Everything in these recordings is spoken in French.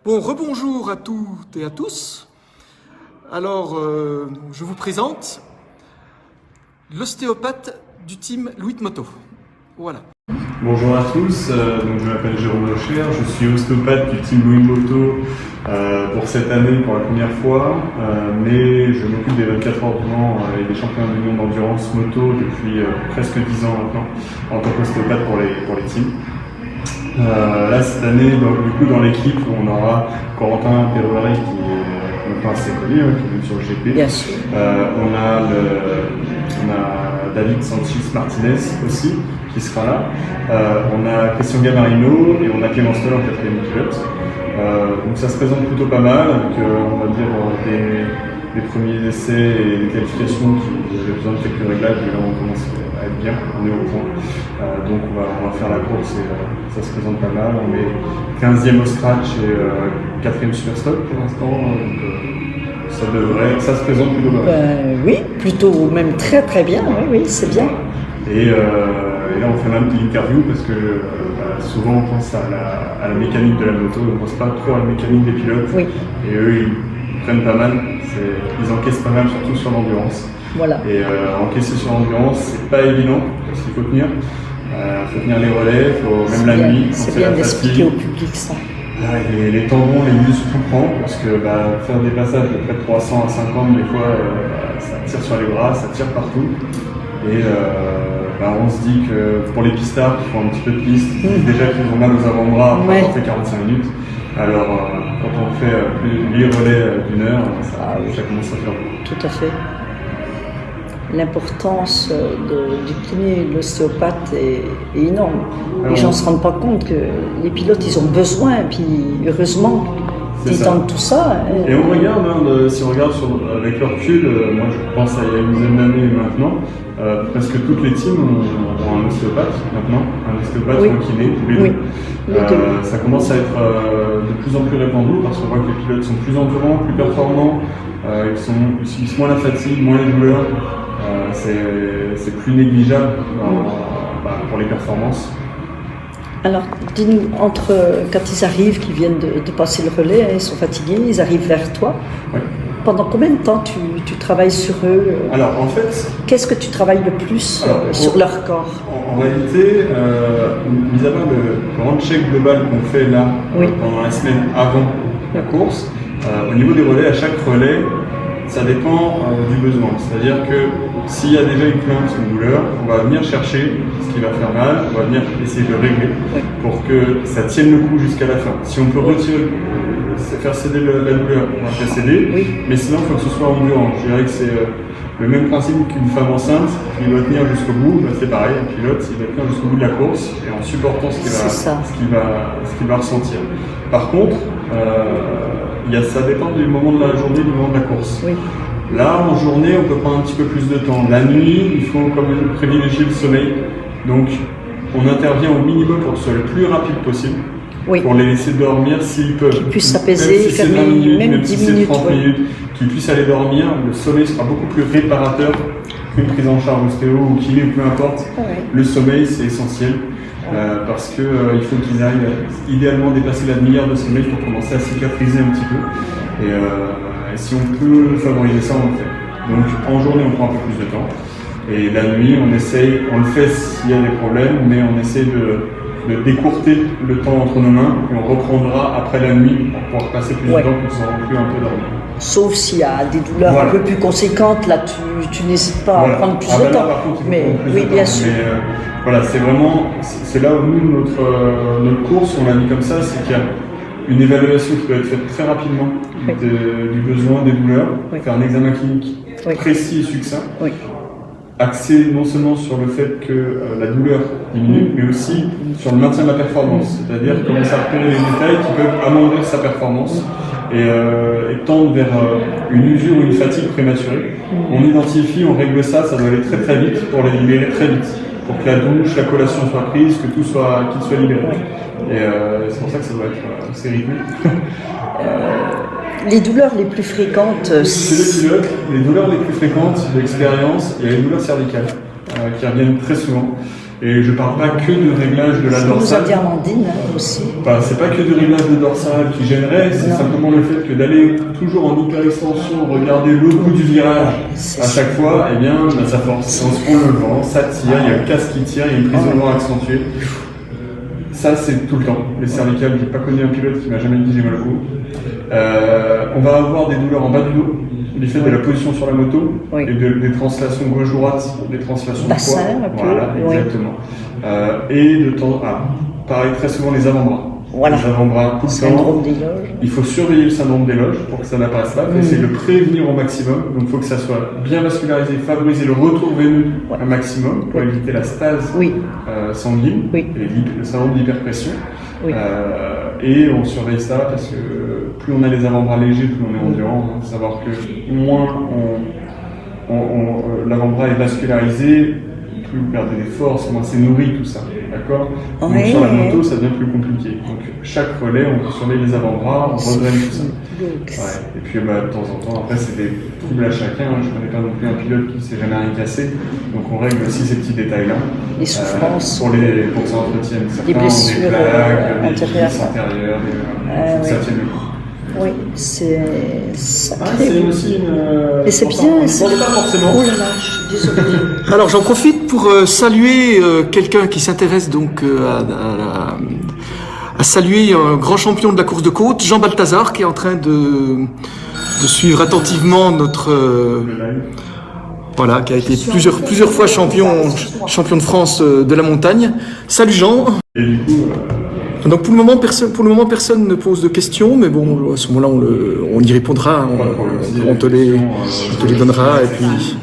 Bon, rebonjour à toutes et à tous. Alors, je vous présente l'ostéopathe du team Louis Moto. Voilà. Bonjour à tous, donc je m'appelle Jérôme Locher, je suis ostéopathe du team Louis Moto pour cette année pour la première fois, mais je m'occupe des 24 heures du Mans et des championnats du monde d'endurance moto depuis presque 10 ans maintenant en tant qu'ostéopathe pour les teams. Là cette année, donc, du coup dans l'équipe on aura Corentin Perreuret qui est maintenant assez connu, qui est venu sur le GP. Bien sûr. On a David Sanchez Martinez aussi qui sera là. On a Christian Gamarino et on a Clément Stoll en quatrième pilote. Donc ça se présente plutôt pas mal avec on va dire des premiers essais et des qualifications qui avaient besoin de quelques réglages, mais là on commence à être bien, on est au point. Donc on va faire la course et ça se présente pas mal. On est 15e au scratch et 4e super stock pour l'instant. Ça se présente plutôt mal. Oui, plutôt même très très bien, oui, c'est bien. Et là on fait même une interview parce que souvent on pense à la mécanique de la moto, on ne pense pas trop à la mécanique des pilotes. Oui. Et eux ils prennent pas mal, ils encaissent pas mal surtout sur l'endurance. Voilà. Et encaisser sur l'endurance c'est pas évident parce qu'il faut tenir. Faut tenir les relais, même la nuit. C'est bien d'expliquer au public ça. Les tendons, les muscles, tout prend parce que faire des passages de près de 300 à 50, des fois ça tire sur les bras, ça tire partout. Et on se dit que pour les pistards qui font un petit peu de piste, déjà qu'ils ont mal aux avant-bras, on fait 45 minutes. Alors quand on fait 8 relais d'une heure, ça commence à faire beaucoup. Tout à fait. L'importance du kiné, de l'ostéopathe est énorme. Les gens ne se rendent pas compte que les pilotes, ils ont besoin, et puis heureusement, d'étendre tout ça. Et on regarde, si on regarde avec le recul, moi je pense à il y a une dizaine d'années maintenant, presque toutes les teams ont un ostéopathe maintenant, un ostéopathe ou un kiné, tous les deux. Ça commence à être de plus en plus répandu parce qu'on voit que les pilotes sont plus endurants, plus performants, ils subissent moins la fatigue, moins les douleurs. C'est plus négligeable pour les performances. Alors, dis-nous, quand ils arrivent, qu'ils viennent de passer le relais, ils sont fatigués, ils arrivent vers toi. Oui. Pendant combien de temps tu travailles sur eux? Alors, en fait... Qu'est-ce que tu travailles le plus sur leur corps? En réalité, mis à part le grand check global qu'on fait là, pendant la semaine avant la course, au niveau des relais, à chaque relais, ça dépend du besoin. C'est-à-dire que s'il y a déjà une plainte, une douleur, on va venir chercher ce qui va faire mal, on va venir essayer de régler pour que ça tienne le coup jusqu'à la fin. Si on peut retirer, faire céder la douleur, on va faire céder, mais sinon il faut que ce soit endurant. Je dirais que c'est le même principe qu'une femme enceinte qui doit tenir jusqu'au bout, c'est pareil, un pilote il doit tenir jusqu'au bout de la course et en supportant ce qu'il va ressentir. Par contre, ça dépend du moment de la journée, du moment de la course. Oui. Là, en journée, on peut prendre un petit peu plus de temps. La nuit, il faut quand même privilégier le sommeil. Donc, on intervient au minimum pour que ce soit le plus rapide possible. Pour les laisser dormir s'ils peuvent. Qu'ils puissent s'apaiser, même si c'est 20 minutes, même si c'est 30 minutes, qu'ils puissent aller dormir. Le sommeil sera beaucoup plus réparateur qu'une prise en charge ostéo ou kiné ou peu importe. Le sommeil, c'est essentiel. Parce qu'il faut qu'ils arrivent à idéalement dépasser la demi-heure de sommeil pour commencer à cicatriser un petit peu. Et si on peut favoriser ça, on le fait. Donc en journée, on prend un peu plus de temps. Et la nuit, on le fait s'il y a des problèmes, mais on essaie de décourter le temps entre nos mains et on reprendra après la nuit pour pouvoir passer plus de temps pour s'en rendre plus un peu dormir. Sauf s'il y a des douleurs un peu plus conséquentes, là tu n'hésites pas à prendre plus de temps. Là, par contre, mais oui, bien sûr. Mais, c'est là où nous, notre course, on l'a mis comme ça, c'est qu'il y a une évaluation qui peut être faite très rapidement du besoin, des douleurs, faire un examen clinique précis et succinct, axé non seulement sur le fait que la douleur diminue, mais aussi sur le maintien de la performance, c'est-à-dire commencer à repérer les détails qui peuvent amoindrir sa performance et tendre vers une usure ou une fatigue prématurée. On identifie, on règle ça, ça doit aller très très vite pour les libérer très vite, pour que la douche, la collation soit prise, que tout soit libéré. Et c'est pour ça que ça doit être assez rythmé. Les douleurs les plus fréquentes... Chez les pilotes, les douleurs les plus fréquentes d'expérience, il y a les douleurs cervicales qui reviennent très souvent. Et je parle pas que de réglage de la Ce que nous a dorsale. dit Amandine aussi. C'est pas que du réglage de dorsale qui gênerait, c'est Non. simplement le fait que d'aller toujours en hyperextension, regarder le bout du virage à chaque fois, eh bien, ça force. On se prend le vent, ça tire, il y a le casque qui tire, il y a une prise de vent accentuée. Ça, c'est tout le temps. Les cervicales, j'ai pas connu un pilote qui m'a jamais dit j'ai mal au cou. On va avoir des douleurs en bas du dos, du fait de la position sur la moto, Oui. et des translations gauche-droite, des translations Bassin, de poids. un peu, Voilà, oui. exactement. Et de temps, pareil, très souvent les avant-bras. Voilà. Les avant-bras tout le temps. Syndrome des loges. Il faut surveiller le syndrome des loges pour que ça n'apparaisse pas, essayer de le prévenir au maximum. Donc il faut que ça soit bien vascularisé, favoriser le retour veineux un maximum pour éviter la stase Oui. sanguine, Oui. et le syndrome d'hyperpression. Oui. Et on surveille ça parce que plus on a les avant-bras légers, plus on est endurant. Il faut savoir que moins l'avant-bras est vascularisé, plus vous perdez des forces, moins c'est nourri tout ça. D'accord. Donc Oui. sur la moto, ça devient plus compliqué. Donc chaque relais, on surveille les avant-bras, on redraine tout ça. Ouais. Et puis de temps en temps, après c'est des troubles à chacun. Je ne connais pas non plus un pilote qui ne s'est jamais rien cassé. Donc on règle aussi ces petits détails-là. Les souffrances. Pour que ça entretienne. Certains Les blessures, ont des plaques, des antérieures. vis antérieures, faut que oui. ça tienne le coup. Oui, c'est sacré. C'est aussi une. Et c'est bien. On ne pense pas forcément. Oh là là, je suis désolée. Alors j'en profite pour saluer quelqu'un qui s'intéresse donc à saluer un grand champion de la course de côte, Jean Balthazar, qui est en train de suivre attentivement notre voilà, qui a été plusieurs fois champion de France de la montagne. Salut Jean. Et du coup. Donc pour le moment personne ne pose de questions, mais bon à ce moment-là on y répondra, on te les donnera et puis.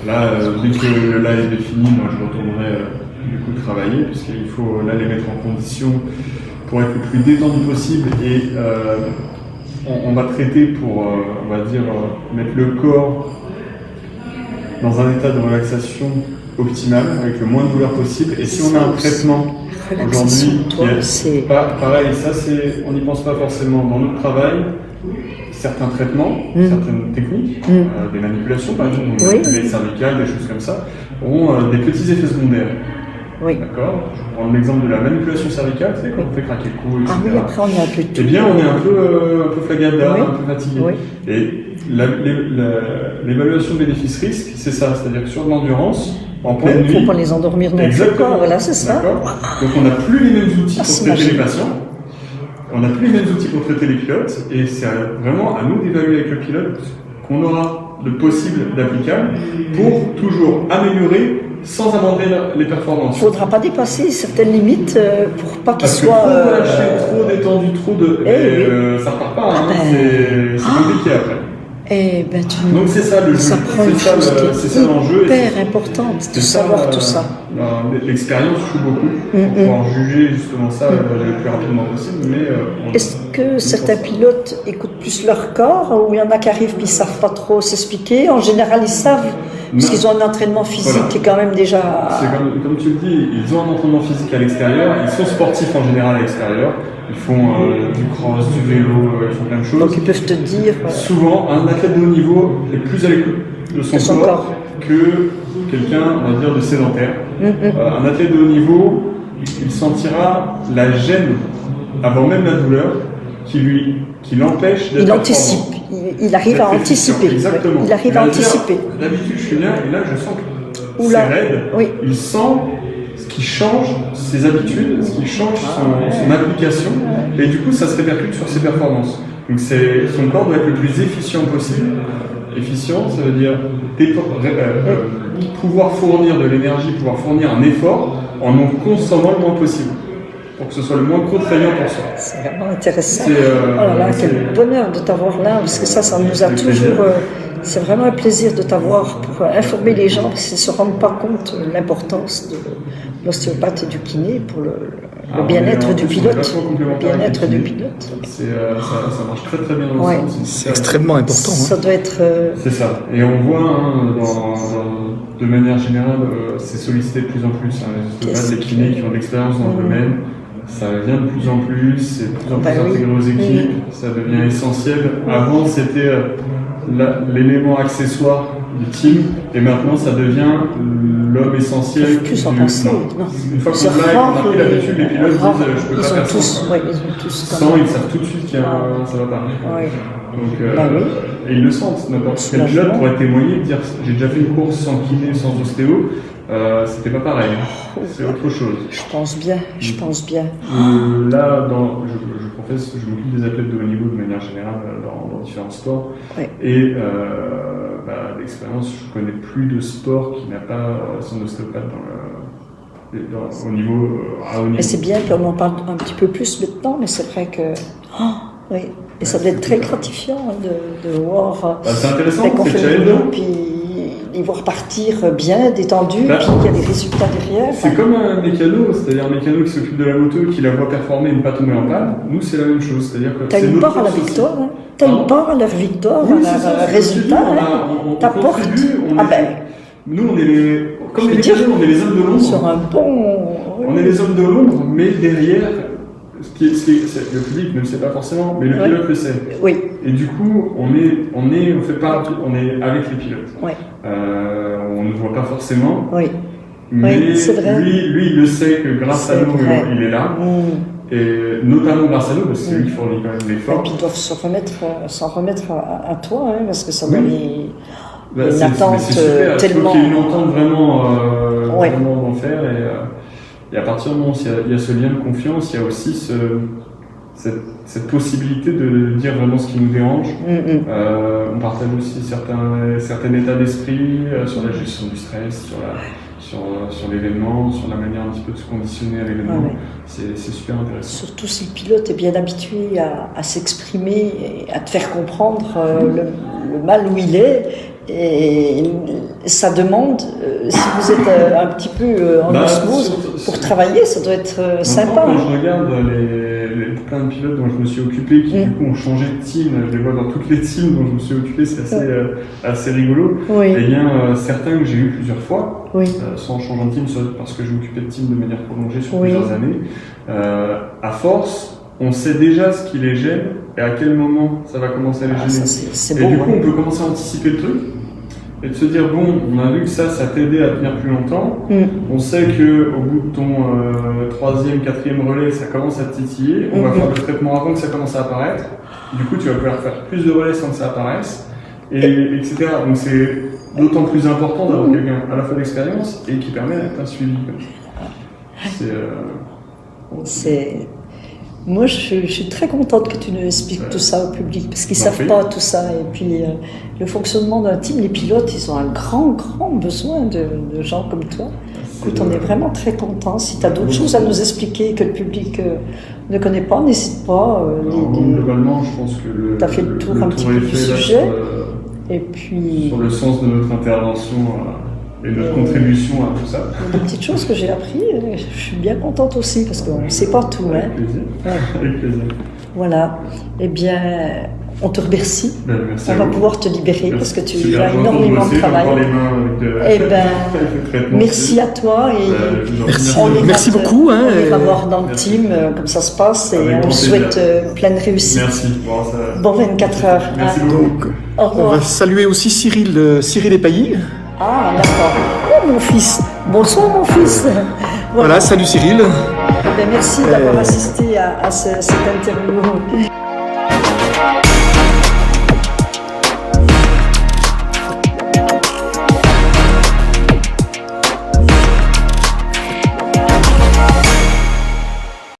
Là, dès que le live est fini, moi je retournerai du coup travailler, puisqu'il faut là les mettre en condition pour être le plus détendu possible et on va traiter pour, on va dire, mettre le corps dans un état de relaxation optimal, avec le moins de douleur possible. Et si on a un traitement aujourd'hui qui est pas pareil, ça c'est, on n'y pense pas forcément dans notre travail. Certains traitements, certaines techniques, des manipulations par exemple, les cervicales, des choses comme ça, ont des petits effets secondaires. Oui. D'accord. Je vais prendre l'exemple de la manipulation cervicale, tu sais, quand on fait craquer le cou, etc. Ah oui, après on est un peu tout. Eh bien, on est un peu flagada, Oui. un peu fatigué. Oui. Et l'évaluation bénéfice-risque, c'est ça, c'est-à-dire que sur de l'endurance, en pleine Il ne nuit. faut pas les endormir non plus. Exactement. Voilà, c'est ça. D'accord. Donc on n'a plus les mêmes outils pour c'est traiter magique. les patients. On n'a plus les mêmes outils pour traiter les pilotes, et c'est vraiment à nous d'évaluer avec le pilote qu'on aura de possible d'applicable pour toujours améliorer sans amender les performances. Il ne faudra pas dépasser certaines limites pour pas qu'il Parce que soit. trop relâché, trop détendu, trop de. Ça repart pas, hein, c'est compliqué après. Eh ben, Donc c'est ça le jeu, ça prend une c'est chose ça l'enjeu. qui est hyper importante de savoir tout ça. L'expérience joue beaucoup pour pouvoir juger justement ça le plus rapidement possible. Mais est-ce que certains pilotes écoutent plus leur corps ou il y en a qui arrivent puis ils ne savent pas trop s'expliquer? En général, ils savent, parce qu'ils ont un entraînement physique qui est quand même déjà. C'est comme tu le dis, ils ont un entraînement physique à l'extérieur, ils sont sportifs en général à l'extérieur. Ils font du cross, du vélo, ils font plein de choses. Donc ils peuvent te dire. Souvent, un athlète de haut niveau est plus à l'écoute de son corps que quelqu'un, on va dire, de sédentaire. Un athlète de haut niveau, il sentira la gêne avant même la douleur qui l'empêche d'être. Il anticipe, il arrive à anticiper. Exactement. Il arrive à anticiper. D'habitude, je suis bien et là, je sens que Oula. c'est raide. Oui. Il sent ce qui change ses habitudes, ce qui change son application, et du coup ça se répercute sur ses performances. Donc son corps doit être le plus efficient possible. Efficient, ça veut dire pouvoir fournir de l'énergie, pouvoir fournir un effort en consommant le moins possible, pour que ce soit le moins contraignant pour soi. C'est vraiment intéressant. C'est, oh là là, quel bonheur de t'avoir là, parce que ça nous a toujours. C'est vraiment un plaisir de t'avoir pour informer les gens, parce qu'ils ne se rendent pas compte de l'importance de l'ostéopathe et du kiné pour le bien-être du pilote. Le bien-être du pilote. Ça marche très très bien ensemble. C'est extrêmement important. Ça doit être. C'est ça. Et on voit, de manière générale, c'est sollicité de plus en plus. Les ostéopathes, les kinés qui ont de l'expérience dans le domaine, ça vient de plus en plus, c'est de plus en plus intégré aux équipes, ça devient essentiel. Avant, c'était l'élément accessoire du team, et maintenant ça devient l'homme essentiel. Il faut plus en penser. Non. Une fois C'est qu'on a rare, pris l'habitude, les pilotes disent rare. je peux pas faire sans. Ouais, ils ont tous Sans, ils savent tout de suite qu'il y a ça va pas. Ouais. Donc, Bah oui. et ils le sentent. N'importe quel pilote pourrait témoigner et dire j'ai déjà fait une course sans kiné, sans ostéo, c'était pas pareil. C'est autre chose. Je pense bien, je pense bien. Là, je confesse, je m'occupe des athlètes de haut niveau de manière générale dans différents sports. Ouais. Et d'expérience, je connais plus de sport qui n'a pas son ostéopathe au niveau à haut niveau. Mais c'est bien qu'on en parle un petit peu plus maintenant, mais c'est vrai que. Oui. Et ça doit être très gratifiant de voir c'est intéressant, qu'on c'est fait le boulot, challengeant. puis les voir partir bien, détendus, puis il y a des résultats derrière. C'est comme un mécano, c'est-à-dire un mécano qui s'occupe de la moto, qui la voit performer et ne pas tomber en panne. Nous, c'est la même chose. C'est-à-dire que T'as une part à la victoire, hein. T'as une part à leur victoire, oui, à leur résultat. On t'apporte. Nous, on est les. Comme les mécanos, on est les hommes de l'ombre. Sur un bon. On est les hommes de l'ombre, mais derrière. Le public ne le sait pas forcément, mais le pilote le sait. Oui. Et du coup, on est avec les pilotes. Oui. On ne voit pas forcément. Oui. Mais c'est vrai. lui, il le sait que grâce à nous, il est là. Et notamment grâce à nous, parce que c'est lui qui fournit quand même l'effort. Et puis ils doivent s'en remettre à toi, hein, parce que ça doit une attente tellement. Il y a une entente vraiment d'enfer. Et à partir du moment où il y a ce lien de confiance, il y a aussi cette possibilité de dire vraiment ce qui nous dérange. On partage aussi certains états d'esprit sur la gestion du stress, sur l'événement, sur la manière un petit peu de se conditionner à l'événement. C'est super intéressant. Surtout si le pilote est bien habitué à s'exprimer et à te faire comprendre le mal où il est. Et ça demande, si vous êtes un petit peu en osmose, pour travailler, ça doit être sympa. Quand je regarde plein de pilotes dont je me suis occupé, qui du coup ont changé de team, je les vois dans toutes les teams dont je me suis occupé, c'est assez rigolo. Et il y a certains que j'ai eu plusieurs fois, soit en changeant de team, soit parce que je m'occupais de team de manière prolongée sur plusieurs années. À force, on sait déjà ce qui les gêne et à quel moment ça va commencer à les gêner. Et du coup, on peut commencer à anticiper le truc. Et de se dire, bon, on a vu que ça t'aidait à tenir plus longtemps. On sait qu'au bout de ton 3e, 4e relais, ça commence à te titiller. On va faire le traitement avant que ça commence à apparaître. Du coup, tu vas pouvoir faire plus de relais sans que ça apparaisse, etc. Donc, c'est d'autant plus important d'avoir quelqu'un à la fois d'expérience et qui permet d'être un suivi. Moi, je suis très contente que tu nous expliques tout ça au public, parce qu'ils ne savent pas tout ça. Et puis, le fonctionnement d'un team, les pilotes, ils ont un grand besoin de gens comme toi. Écoute, on est vraiment très contents. Si tu as d'autres choses à nous expliquer que le public ne connaît pas, n'hésite pas. Globalement, je pense que tu as fait le tour un petit peu du sujet. Et puis, sur le sens de notre intervention et notre contribution à tout ça. Des petites choses que j'ai appris, je suis bien contente aussi, parce qu'on ne sait pas tout. Avec plaisir. Avec plaisir. Voilà. Eh bien, on te remercie. Merci on va pouvoir te libérer parce que tu as énormément de travail. Merci à toi et merci beaucoup. On ira voir dans le team comme ça se passe et on souhaite pleine réussite. Merci. Bon 24 heures. Merci beaucoup. Au revoir. On va saluer aussi Cyril Epailly. Ah d'accord. Oh mon fils. Bonsoir mon fils. Voilà, salut Cyril. Merci d'avoir assisté à cette interview.